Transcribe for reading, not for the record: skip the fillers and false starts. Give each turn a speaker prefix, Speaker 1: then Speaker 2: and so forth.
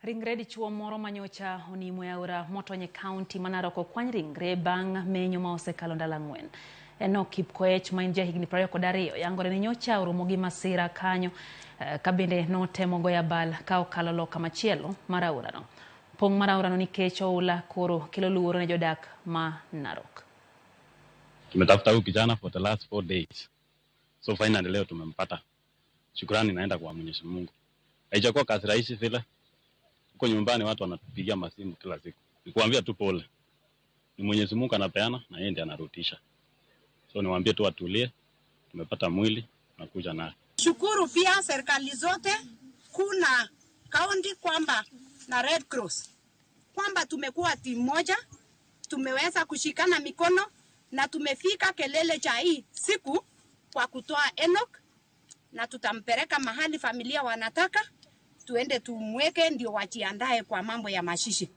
Speaker 1: Ringre dichuo moro manyocha onimo e aora Motony County manaroko kwany ringre bang' menyo ma osekalo ndalo 4. Enok Kipkoech ma en jahigni 22 yangore ni nyocha Ramogi masira kanyo ka bende notemo goyo abal ka okalo loka machielo mar aora no. Pong' mar aora no nikech oula koro kelo luoro ne jodak ma Narok.
Speaker 2: Tumetafuta huyu kijana for the last 4 days. So finally leo tumempata. Shukrani naenda kwa Mwenyezi Mungu. Haijakuwa kazi rahisi vile. Huko nyumbani watu wanatupigia masimu kila siku. Nikuambia tu pole. Ni Mwenyezi Mungu anapeana na yeye ndiye anarudisha. So niwaambie tu watulie. Tumepata mwili na kuja naye.
Speaker 3: Shukuru pia serikali zote, kuna kaunti kwamba na Red Cross kwamba tumekuwa timu moja, tumeweza kushikana mikono na tumefika kelele cha hii siku kwa kutoa Enoch, na tutampeleka mahali familia wanataka tuende tumweke ndio wajiandae kwa mambo ya mashishi.